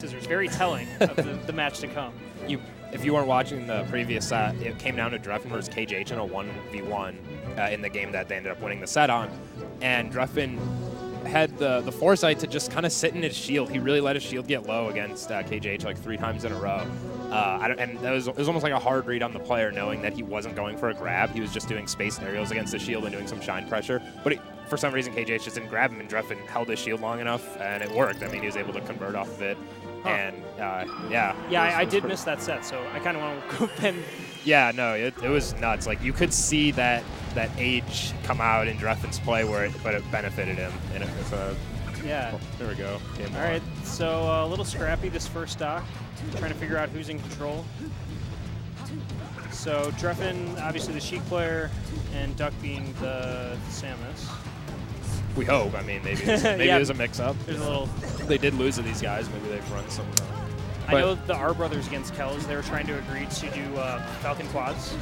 scissors. Very telling of the match to come. If you weren't watching the previous set, it came down to Drephen versus KJH in a 1v1 in the game that they ended up winning the set on. And Drephen had the foresight to just kind of sit in his shield. He really let his shield get low against KJH like 3 times in a row. And it was almost like a hard read on the player, knowing that he wasn't going for a grab. He was just doing space aerials against the shield and doing some shine pressure. But for some reason, KJH just didn't grab him, and Drephen held his shield long enough, and it worked. I mean, he was able to convert off of it. Huh. And, yeah. Yeah, I did miss that set, so I kind of want to go and... Yeah, no, it was nuts. Like, you could see that age come out in Drephen's play, but it benefited him. And it was yeah. Well, there we go. All right, so a little scrappy this first stock. Trying to figure out who's in control. So Drephen, obviously the Sheik player, and Duck being the Samus. We hope. I mean, maybe there's a mix-up. There's a little. They did lose to these guys. Maybe they've run some. I know the R brothers against Kels. They were trying to agree to do Falcon quads.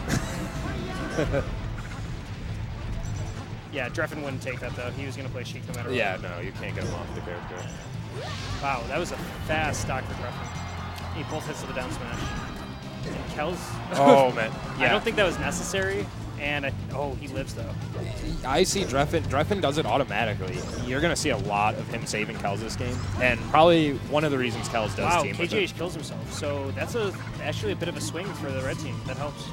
Yeah, Drephen wouldn't take that though. He was going to play Sheik no matter what. Yeah, no, you can't get him off the character. Wow, that was a fast stock for Drephen. He both hits to the down smash. And Kels. Oh man, yeah. I don't think that was necessary. And he lives though. I see Drephen does it automatically. You're going to see a lot of him saving Kels this game, and probably one of the reasons Kels does team with KJH kills himself. So that's actually a bit of a swing for the red team. That helps.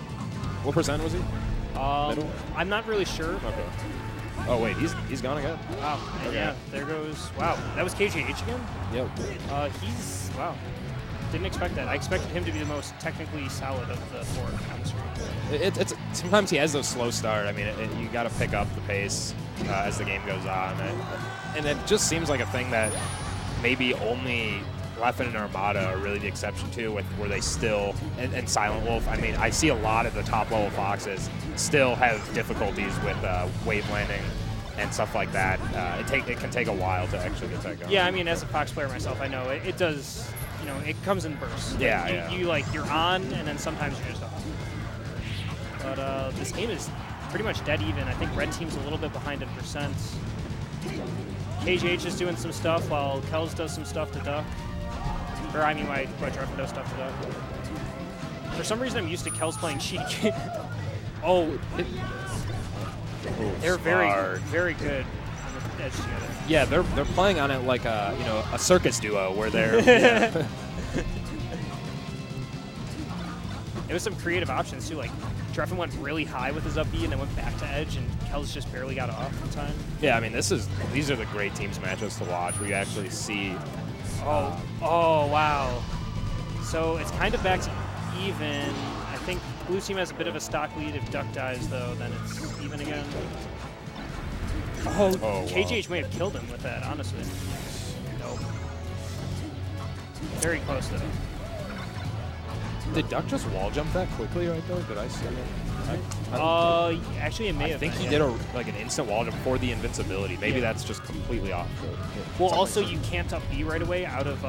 What percent was he? Middle? I'm not really sure. Okay. Oh wait, he's gone again. Wow. And okay. Yeah, there goes. Wow, that was KJH again. Yep. Wow. Didn't expect that. I expected him to be the most technically solid of the 4 on the screen. Sometimes he has those slow start. I mean, you got to pick up the pace as the game goes on, and it just seems like a thing that maybe only Drephen and Armada are really the exception to, where they still and Silent Wolf. I mean, I see a lot of the top level Foxes still have difficulties with wave landing and stuff like that. It can take a while to actually get that going. Yeah, I mean, as a Fox player myself, I know it does. You know, it comes in bursts. Yeah, you're on, and then sometimes you're just off. But this game is pretty much dead even. I think red team's a little bit behind in percent. KJH is doing some stuff while Kels does some stuff to Duck. Or I mean, why Drephen does stuff to Duck. For some reason, I'm used to Kels playing Sheik. They're very good on the edge together. Yeah, they're playing on it like a circus duo where they're. Yeah. It was some creative options too. Like Drephen went really high with his up B and then went back to edge, and Kels just barely got off in time. Yeah, I mean these are the great teams matchups to watch where you actually see. Oh wow. So it's kind of back to even. I think blue team has a bit of a stock lead. If Duck dies though, then it's even again. KJH may have killed him with that, honestly. Nope. Very close though. Did Duck just wall jump that quickly right there? Did I see it? Actually, it may have. I think he did an instant wall jump for the invincibility. Maybe that's just completely off. Well, also you can't up B right away out of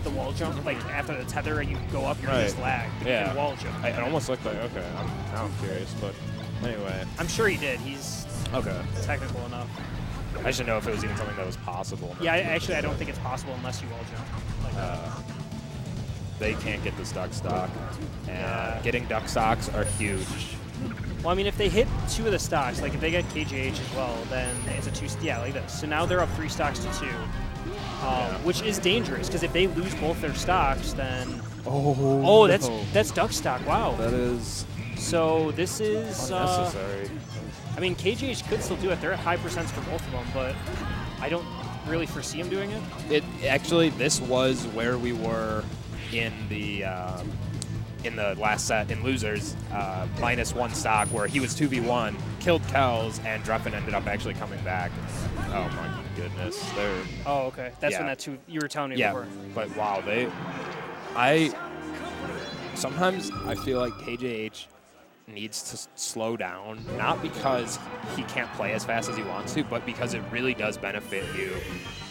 the wall jump. Like after the tether and you go up, you're just lag. Yeah. And wall jump. It almost looked like now I'm curious, but anyway. I'm sure he did. He's technical enough. I should know if it was even something that was possible. Yeah, I don't think it's possible unless you wall jump. They can't get this duck stock, and getting duck stocks are huge. Well, I mean, if they hit 2 of the stocks, like if they get KJH as well, then it's a 2. Yeah, like this. So now they're up 3 stocks to 2, which is dangerous because if they lose both their stocks, then that's duck stock. Wow. That is. So this is unnecessary. I mean, KJH could still do it. They're at high percents for both of them, but I don't really foresee him doing it. Actually, this was where we were in the last set in losers, -1 stock, where he was 2v1, killed Kels, and Drephen ended up actually coming back. Oh my goodness, Oh, okay. That's when that 2 you were telling me before. But wow, sometimes I feel like KJH needs to slow down, not because he can't play as fast as he wants to, but because it really does benefit you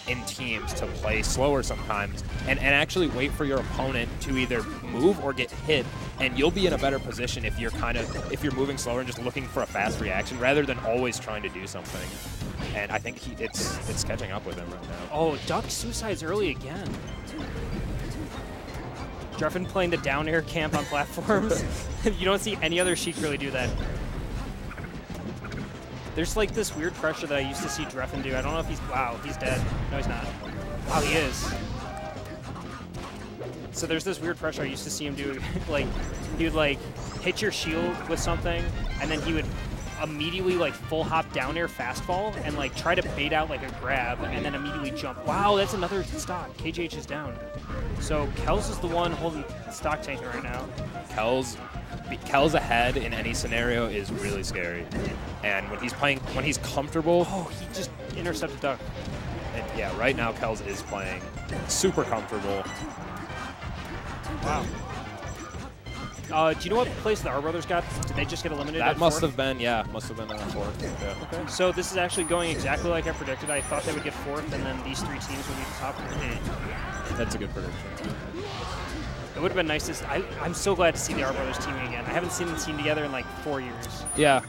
in teams to play slower sometimes and actually wait for your opponent to either move or get hit, and you'll be in a better position if you're moving slower and just looking for a fast reaction rather than always trying to do something. And I think it's catching up with him right now. Oh, Duck suicides early again. Drephen playing the down air camp on platforms. You don't see any other Sheik really do that. There's like this weird pressure that I used to see Drephen do. I don't know if he's, wow, he's dead. No, he's not. Wow, he is. So there's this weird pressure I used to see him do. Like, he would like hit your shield with something, and then he would immediately like full hop down air fastball and like try to bait out like a grab and then immediately jump. Wow, that's another stock. KJH is down. So Kels is the one holding stock tanking right now. Kels ahead in any scenario is really scary. And when he's comfortable. Oh, he just intercepted Duck. And yeah, right now Kels is playing super comfortable. Wow. Do you know what place the R Brothers got? Did they just get eliminated? That must fourth? have been, yeah, must have been fourth. Yeah. Okay. So this is actually going exactly like I predicted. I thought they would get fourth, and then these 3 teams would be the top. That's a good prediction. It would have been nice to. I'm so glad to see the R Brothers teaming again. I haven't seen them team together in like 4 years. Yeah.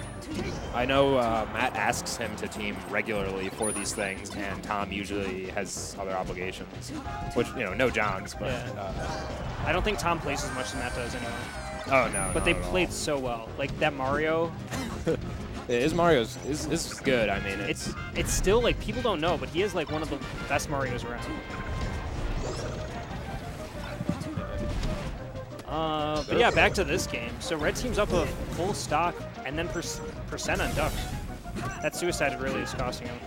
I know Matt asks him to team regularly for these things, and Tom usually has other obligations, which, you know, no Johns, but... Yeah. I don't think Tom plays as much as Matt does anyway. Oh, no, but they played so well. Like, that Mario... His Mario's is good. I mean, it's still, like, people don't know, but he is, like, one of the best Marios around. But yeah, back to this game. So red team's up a full stock, and then percent on Duck. That suicide really is costing him.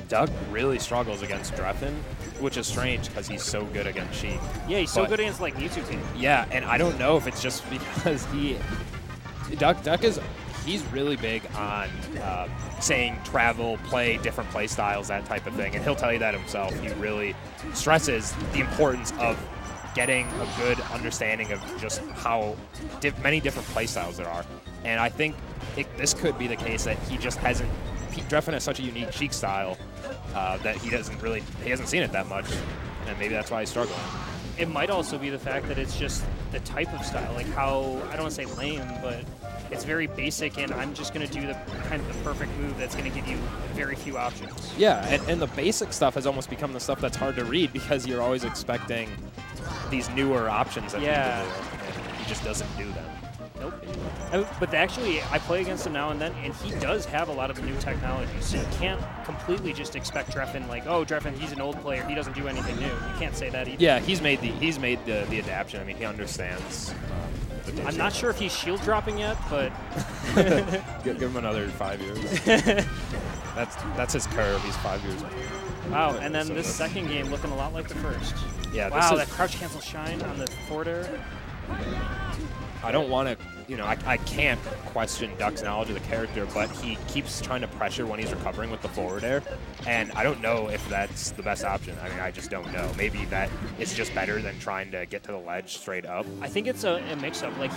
Duck really struggles against Drephen, which is strange because he's so good against Sheik. Yeah, he's so good against like Mewtwo team. Yeah, and I don't know if it's just because he's really big on saying travel, play different play styles, that type of thing, and he'll tell you that himself. He really stresses the importance of getting a good understanding of just how many different play styles there are. And I think this could be the case that he just hasn't. Drephen has such a unique Sheik style that he hasn't seen it that much, and maybe that's why he's struggling. It might also be the fact that it's just the type of style, like how, I don't want to say lame, but it's very basic, and I'm just going to do the kind of the perfect move that's going to give you very few options. Yeah, and the basic stuff has almost become the stuff that's hard to read because you're always expecting these newer options that people do, and he just doesn't do them. Nope. But actually, I play against him now and then, and he does have a lot of the new technologies. So you can't completely just expect Drephen, like, oh, Drephen, he's an old player, he doesn't do anything new. You can't say that either. Yeah, he's made the adaptation. I mean, he understands. I'm not sure if he's shield dropping yet, but give him another 5 years. That's his curve. He's 5 years. Wow, and then this second game looking a lot like the first. Yeah. Wow, that crouch cancel shine on the forward air. I don't want to, I can't question Duck's knowledge of the character, but he keeps trying to pressure when he's recovering with the forward air, and I don't know if that's the best option. I mean, I just don't know. Maybe that is just better than trying to get to the ledge straight up. I think it's a mix-up. Like,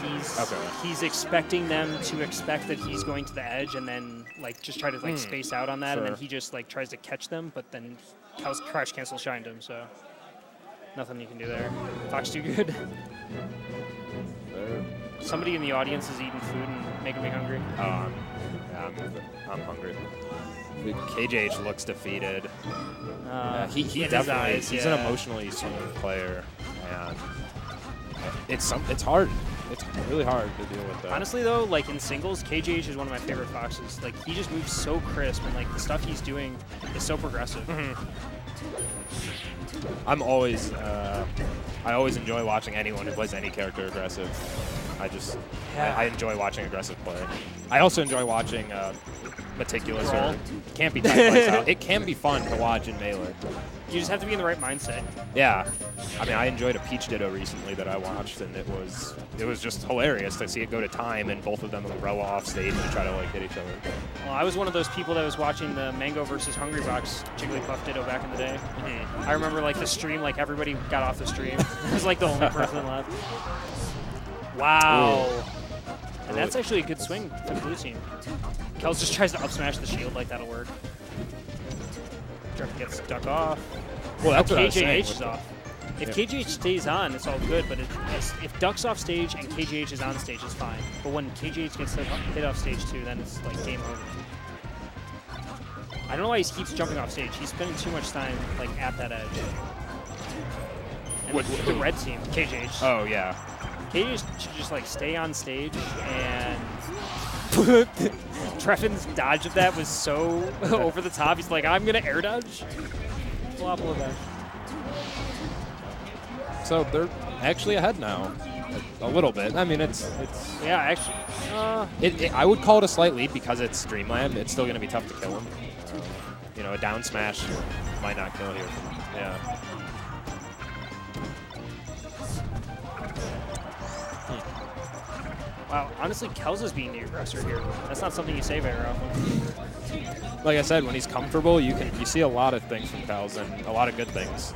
he's expecting them to expect that he's going to the edge and then, like, just try to, like, space out on that, sure. And then he just, like, tries to catch them, but then crouch cancel shined him, so nothing you can do there. Fox too good. Somebody in the audience is eating food and making me hungry. Yeah, I'm hungry. KJH looks defeated. He definitely he's an emotionally swinging player, and it's hard. It's really hard to deal with that. Honestly, though, like in singles, KJH is one of my favorite Foxes. Like, he just moves so crisp, and like the stuff he's doing is so progressive. Mm-hmm. I always enjoy watching anyone who plays any character aggressive. I enjoy watching aggressive play. I also enjoy watching meticulous or can't be style. It can be fun to watch in Melee. You just have to be in the right mindset. Yeah. I mean, I enjoyed a Peach Ditto recently that I watched, and it was just hilarious to see it go to time and both of them row off stage and try to like hit each other. Well, I was one of those people that was watching the Mango versus Hungrybox Jigglypuff Ditto back in the day. Mm-hmm. I remember like the stream, like everybody got off the stream. I was like the only person left. Wow. Ooh. And that's actually a good swing for the blue team. Kels just tries to up smash the shield, like that'll work. Drephen gets stuck off. Well, that's what KJH is off. If KJH stays on, it's all good, but if Duck's off stage and KJH is on stage, it's fine. But when KJH gets hit off stage too, then it's like game over. I don't know why he keeps jumping off stage. He's spending too much time like at that edge. And the red team, KJH. Oh, yeah. KJH should just, like, stay on stage, and Drephen's dodge of that was so over the top. He's like, I'm going to air dodge. Flop low dash. So they're actually ahead now. A little bit. I mean, it's yeah, actually. I would call it a slight lead because it's Streamland. It's still going to be tough to kill him. You know, a down smash might not kill here. Yeah. Wow, honestly, Kels is being the aggressor here. That's not something you say very often. Like I said, when he's comfortable, you see a lot of things from Kels and a lot of good things.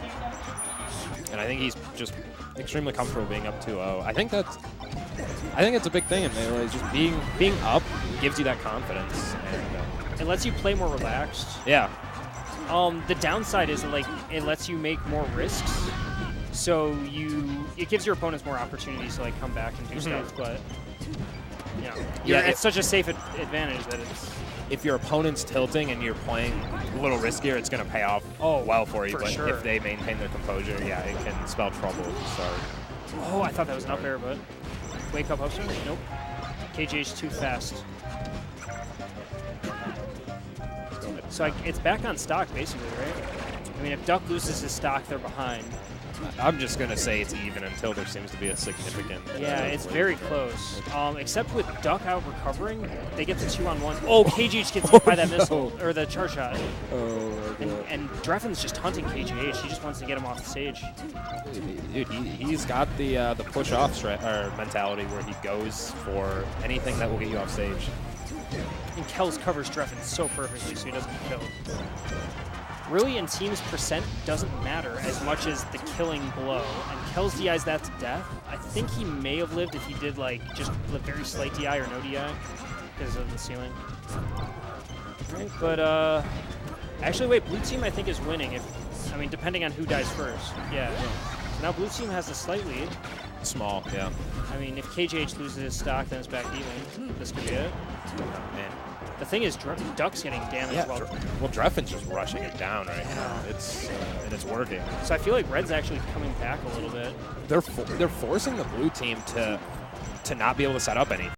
And I think he's just extremely comfortable being up 2-0. I think it's a big thing in Melee. Just being up gives you that confidence. And, it lets you play more relaxed. Yeah. The downside is like it lets you make more risks. So it gives your opponents more opportunities to like come back and do stuff. But it's such a safe advantage that it's. If your opponent's tilting and you're playing a little riskier, it's going to pay off well for you. But if they maintain their composure, yeah, it can spell trouble to start. Oh, I thought that was an up air, but wake up upstairs? Nope. KJH too fast. So it's back on stock, basically, right? I mean, if Duck loses his stock, they're behind. I'm just going to say it's even until there seems to be a significant... Yeah, it's very close. Except with Duck out recovering, they get to 2-on-1. Oh, KJH gets hit by that missile, or the charge shot. Oh, and Drephen's just hunting KJH. He just wants to get him off the stage. Dude, he's got the push-off mentality where he goes for anything that will get you off stage. And Kels covers Drephen so perfectly, so he doesn't kill. Really, in teams, percent doesn't matter as much as the killing blow. And Kels DIs that to death. I think he may have lived if he did, like, just a very slight DI or no DI because of the ceiling. Right, but, actually, wait, blue team, I think, is winning. Depending on who dies first. Yeah. So now blue team has a slight lead. Small, yeah. I mean, if KJH loses his stock, then it's back even. This could be it. Man. The thing is, Duck's getting damaged. Yeah, well, Drephen's just rushing it down right now. And it's working. So I feel like Red's actually coming back a little bit. They're forcing the blue team to not be able to set up anything.